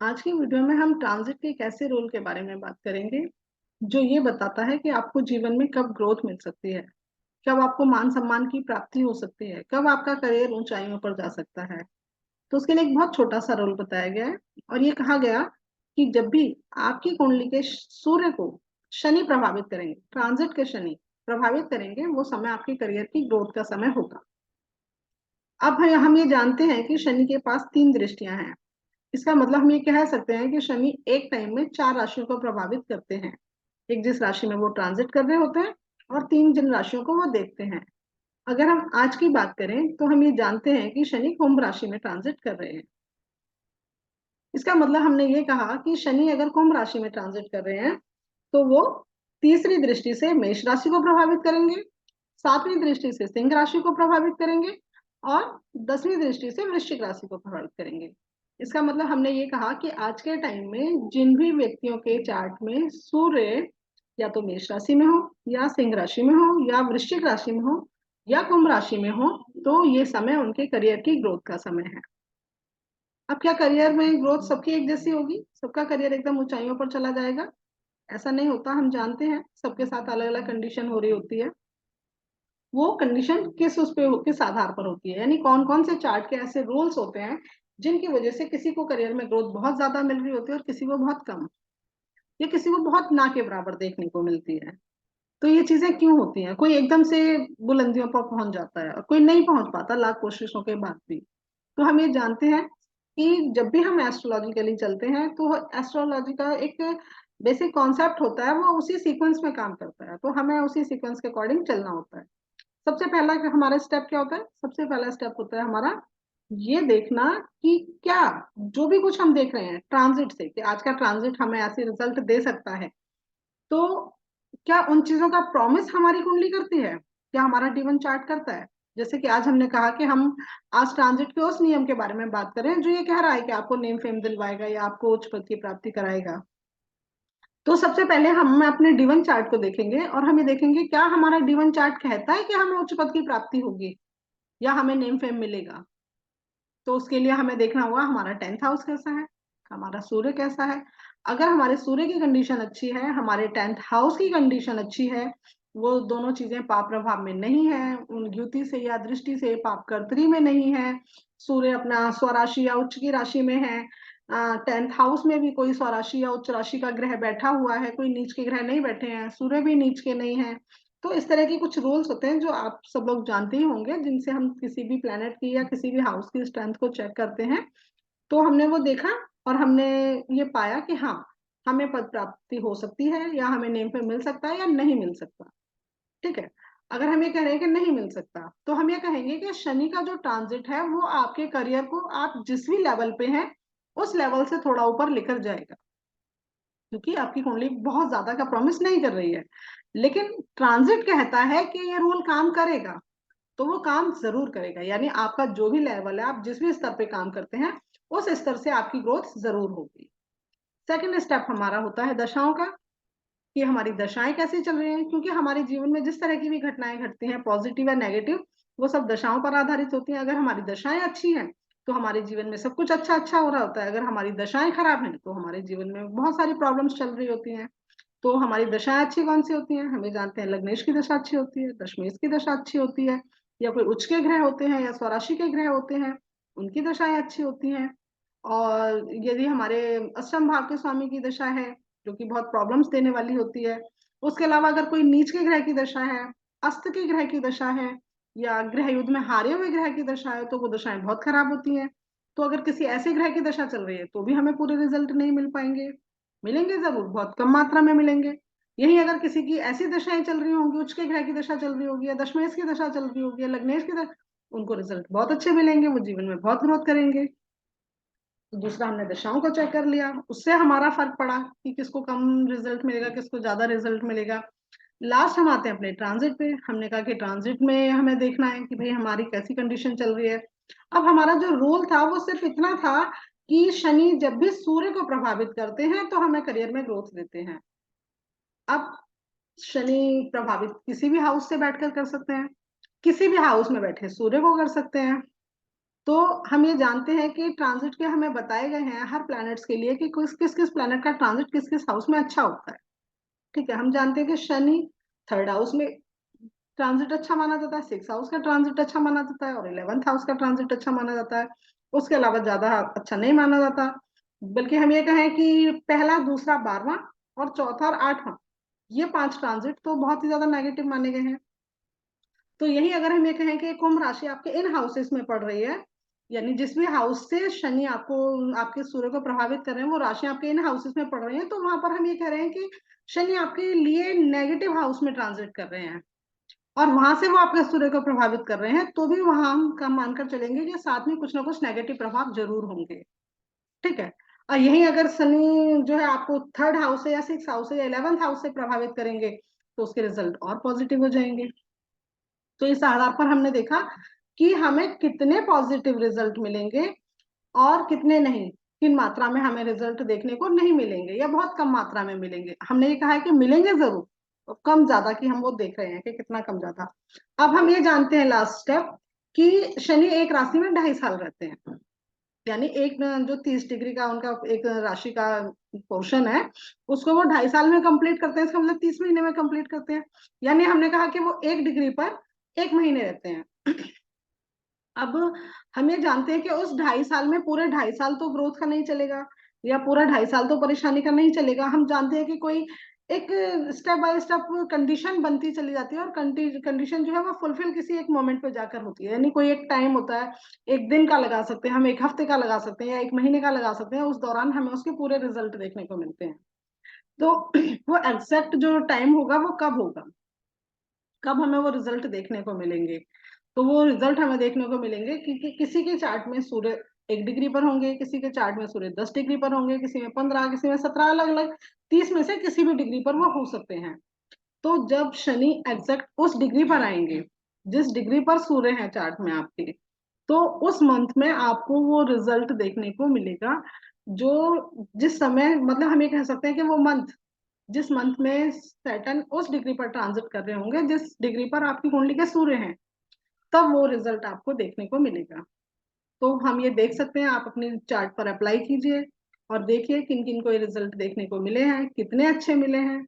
आज की वीडियो में हम ट्रांजिट के एक ऐसे रोल के बारे में बात करेंगे जो ये बताता है कि आपको जीवन में कब ग्रोथ मिल सकती है, कब आपको मान सम्मान की प्राप्ति हो सकती है, कब आपका करियर ऊंचाइयों पर जा सकता है। तो उसके लिए एक बहुत छोटा सा रोल बताया गया है और ये कहा गया कि जब भी आपकी कुंडली के सूर्य को शनि प्रभावित करेंगे, ट्रांजिट के शनि प्रभावित करेंगे, वो समय आपके करियर की ग्रोथ का समय होगा। अब हम ये जानते हैं कि शनि के पास 3 दृष्टियां हैं। इसका मतलब हम ये कह सकते हैं कि शनि एक टाइम में 4 राशियों को प्रभावित करते हैं। एक जिस राशि में वो ट्रांजिट कर रहे होते हैं और 3 जिन राशियों को वो देखते हैं। अगर हम आज की बात करें तो हम ये जानते हैं कि शनि कुंभ राशि में ट्रांजिट कर रहे हैं। इसका मतलब हमने ये कहा कि शनि अगर कुंभ राशि में ट्रांजिट कर रहे हैं तो वो तीसरी दृष्टि से मेष राशि को प्रभावित करेंगे, सातवीं दृष्टि से सिंह राशि को प्रभावित करेंगे और 10वीं दृष्टि से वृश्चिक राशि को प्रभावित करेंगे। इसका मतलब हमने ये कहा कि आज के टाइम में जिन भी व्यक्तियों के चार्ट में सूर्य या तो मेष राशि में हो या सिंह राशि में हो या वृश्चिक राशि में हो या कुंभ राशि में हो, तो ये समय उनके करियर की ग्रोथ का समय है। अब क्या करियर में ग्रोथ सबकी एक जैसी होगी, सबका करियर एकदम ऊंचाइयों पर चला जाएगा? ऐसा नहीं होता। हम जानते हैं सबके साथ अलग अलग कंडीशन हो रही होती है। वो कंडीशन किस उस पे किस आधार पर होती है, यानी कौन कौन से चार्ट के ऐसे रूल्स होते हैं जिनकी वजह से किसी को करियर में ग्रोथ बहुत ज्यादा मिल रही होती है और किसी को बहुत कम, या किसी को बहुत ना के बराबर देखने को मिलती है। तो ये चीजें क्यों होती हैं? कोई एकदम से बुलंदियों पर पहुंच जाता है और कोई नहीं पहुंच पाता लाख कोशिशों के बाद भी। तो हम ये जानते हैं कि जब भी हम एस्ट्रोलॉजिकली चलते हैं तो एस्ट्रोलॉजी का एक बेसिक कॉन्सेप्ट होता है, वो उसी सीक्वेंस में काम करता है, तो हमें उसी सीक्वेंस के अकॉर्डिंग चलना होता है। सबसे पहला हमारा स्टेप क्या होता है? सबसे पहला स्टेप होता है हमारा ये देखना कि क्या जो भी कुछ हम देख रहे हैं ट्रांजिट से, कि आज का ट्रांजिट हमें ऐसे रिजल्ट दे सकता है, तो क्या उन चीजों का प्रॉमिस हमारी कुंडली करती है, क्या हमारा जीवन चार्ट करता है? जैसे कि आज हमने कहा कि हम आज ट्रांजिट के उस नियम के बारे में बात करें जो ये कह रहा है कि आपको नेम फेम दिलवाएगा या आपको उच्च पद की प्राप्ति कराएगा। तो सबसे पहले हम अपने डीवन चार्ट को देखेंगे और हम ये देखेंगे क्या हमारा डीवन चार्ट कहता है कि हमें उच्च पद की प्राप्ति होगी या हमें नेम फेम मिलेगा। तो उसके लिए हमें देखना होगा हमारा 10th हाउस कैसा है, हमारा सूर्य कैसा है। अगर हमारे सूर्य की कंडीशन अच्छी है, हमारे 10th हाउस की कंडीशन अच्छी है, वो दोनों चीजें पाप प्रभाव में नहीं है, उन युति से या दृष्टि से पाप कर्तरी में नहीं है, सूर्य अपना स्वराशि या उच्च की राशि में है, 10th हाउस में भी कोई स्वराशि या उच्च राशि का ग्रह बैठा हुआ है, कोई नीच के ग्रह नहीं बैठे हैं, सूर्य भी नीच के नहीं है। तो इस तरह के कुछ रूल्स होते हैं जो आप सब लोग जानते ही होंगे, जिनसे हम किसी भी प्लेनेट की या किसी भी हाउस की स्ट्रेंथ को चेक करते हैं। तो हमने वो देखा और हमने ये पाया कि हाँ, हमें पद प्राप्ति हो सकती है या हमें नेम पे मिल सकता है या नहीं मिल सकता। ठीक है। अगर हम ये कह रहे हैं कि नहीं मिल सकता तो हम ये कहेंगे कि शनि का जो ट्रांजिट है वो आपके करियर को आप जिस भी लेवल पे हैं उस लेवल से थोड़ा ऊपर लेकर जाएगा, क्योंकि आपकी कुंडली बहुत ज्यादा का प्रॉमिस नहीं कर रही है। लेकिन ट्रांजिट कहता है कि ये रूल काम करेगा, तो वो काम जरूर करेगा, यानी आपका जो भी लेवल है, आप जिस भी स्तर पे काम करते हैं उस स्तर से आपकी ग्रोथ जरूर होगी। सेकंड स्टेप हमारा होता है दशाओं का, कि हमारी दशाएं कैसी चल रही हैं, क्योंकि हमारे जीवन में जिस तरह की भी घटनाएं घटती हैं, पॉजिटिव या नेगेटिव, वो सब दशाओं पर आधारित होती हैं। अगर हमारी दशाएं अच्छी हैं तो हमारे जीवन में सब कुछ अच्छा अच्छा हो रहा होता है, अगर हमारी दशाएं खराब हैं तो हमारे जीवन में बहुत सारी प्रॉब्लम्स चल रही होती हैं। तो हमारी दशाएं अच्छी कौन सी होती हैं? हमें जानते हैं लग्नेश की दशा अच्छी होती है, दशमेश की दशा अच्छी होती है, या कोई उच्च के ग्रह होते हैं या स्वराशि के ग्रह होते हैं, उनकी दशाएं अच्छी होती हैं। और यदि हमारे अष्टम भाव के स्वामी की दशा है जो कि बहुत प्रॉब्लम्स देने वाली होती है, उसके अलावा अगर कोई नीच के ग्रह की दशा है, अस्त के ग्रह की दशा है, या ग्रह युद्ध में हारे हुए ग्रह की दशा है, तो वो दशाएं बहुत खराब होती हैं। तो अगर किसी ऐसे ग्रह की दशा चल रही है तो भी हमें पूरे रिजल्ट नहीं मिल पाएंगे। मिलेंगे जरूर, बहुत कम मात्रा में मिलेंगे। यही अगर किसी की ऐसी दशाएं चल रही होंगी, उच्च के ग्रह की दशा चल रही होगी या दशमेश की दशा चल रही होगी या लग्नेश की दशा, उनको रिजल्ट बहुत अच्छे मिलेंगे, वो जीवन में बहुत ग्रोथ करेंगे। तो दूसरा हमने दशाओं को चेक कर लिया, उससे हमारा फर्क पड़ा कि किसको कम रिजल्ट मिलेगा, किसको ज्यादा रिजल्ट मिलेगा। लास्ट हम आते हैं अपने ट्रांजिट पे। हमने कहा कि ट्रांजिट में हमें देखना है कि भाई हमारी कैसी कंडीशन चल रही है। अब हमारा जो रोल था वो सिर्फ इतना था कि शनि जब भी सूर्य को प्रभावित करते हैं तो हमें करियर में ग्रोथ देते हैं। अब शनि प्रभावित किसी भी हाउस से बैठकर कर सकते हैं, किसी भी हाउस में बैठे सूर्य को कर सकते हैं, तो हम ये जानते हैं कि ट्रांजिट के हमें बताए गए हैं हर प्लैनेट्स के लिए कि किस किस किस प्लैनेट का ट्रांजिट किस किस हाउस में अच्छा होता है। ठीक है, हम जानते हैं कि शनि थर्ड हाउस में ट्रांजिट अच्छा माना जाता है, सिक्स हाउस का ट्रांजिट अच्छा माना जाता है, और 11th हाउस का ट्रांजिट अच्छा माना जाता है। उसके अलावा ज्यादा अच्छा नहीं माना जाता। बल्कि हम ये कहें कि पहला, दूसरा, 12वां और चौथा और 8वां, ये पांच ट्रांजिट तो बहुत ही ज्यादा नेगेटिव माने गए हैं। तो यही अगर हम ये कहें कि कुंभ राशि आपके इन हाउसेस में पड़ रही है, यानी जिस भी हाउस से शनि आपको, आपके सूर्य को प्रभावित कर रहे हैं, वो राशि आपके इन हाउसेस में पड़ रही है, तो वहां पर हम ये कह रहे हैं कि शनि आपके लिए नेगेटिव हाउस में ट्रांजिट कर रहे हैं, और वहां से वो आपके सूर्य को प्रभावित कर रहे हैं, तो भी वहां हम कम मानकर चलेंगे कि साथ में कुछ ना कुछ नेगेटिव प्रभाव जरूर होंगे। ठीक है। और यही अगर शनि जो है आपको थर्ड हाउस से या सिक्स हाउस से या 11th हाउस से प्रभावित करेंगे, तो उसके रिजल्ट और पॉजिटिव हो जाएंगे। तो इस आधार पर हमने देखा कि हमें कितने पॉजिटिव रिजल्ट मिलेंगे और कितने नहीं, किन मात्रा में हमें रिजल्ट देखने को नहीं मिलेंगे या बहुत कम मात्रा में मिलेंगे। हमने ये कहा है कि मिलेंगे जरूर, तो कम ज्यादा की हम वो देख रहे हैं कि कितना कम ज्यादा। अब हम ये जानते हैं लास्ट स्टेप कि शनि एक राशि में 2.5 साल रहते हैं, यानी एक जो 30 डिग्री का उनका एक राशि का पोर्शन है, उसको वो 2.5 साल में कंप्लीट करते हैं, इसका मतलब 30 महीने में कंप्लीट करते हैं। यानी हमने कहा कि वो 1 डिग्री पर 1 महीने रहते हैं। अब हम ये जानते हैं कि उस 2.5 साल में पूरे 2.5 साल तो ग्रोथ का नहीं चलेगा, या पूरा 2.5 साल तो परेशानी का नहीं चलेगा। हम जानते हैं कि कोई एक स्टेप बाय स्टेप कंडीशन बनती चली जाती है, और कंडीशन जो है वो फुलफिल किसी एक मोमेंट पे जाकर होती है, यानी कोई एक टाइम होता है, एक दिन का लगा सकते हैं हम, एक हफ्ते का लगा सकते हैं, या एक महीने का लगा सकते हैं, उस दौरान हमें उसके पूरे रिजल्ट देखने को मिलते हैं। तो वो एग्जैक्ट जो टाइम होगा वो कब होगा, कब हमें वो रिजल्ट देखने को मिलेंगे, तो वो रिजल्ट हमें देखने को मिलेंगे कि किसी के चार्ट में सूर्य 1 डिग्री पर होंगे, किसी के चार्ट में सूर्य 10 डिग्री पर होंगे, किसी में 15, किसी में 17, अलग अलग 30 में से किसी भी डिग्री पर वो हो सकते हैं। तो जब शनि एग्जैक्ट उस डिग्री पर आएंगे जिस डिग्री पर सूर्य है चार्ट में आपके, तो उस मंथ में आपको वो रिजल्ट देखने को मिलेगा। जो जिस समय, मतलब हम ये कह सकते हैं कि वो मंथ, जिस मंथ में सैटर्न उस डिग्री पर ट्रांजिट कर रहे होंगे जिस डिग्री पर आपकी कुंडली के सूर्य हैं, तब वो रिजल्ट आपको देखने को मिलेगा। तो हम ये देख सकते हैं, आप अपने चार्ट पर अप्लाई कीजिए और देखिए किन किन को ये रिजल्ट देखने को मिले हैं, कितने अच्छे मिले हैं।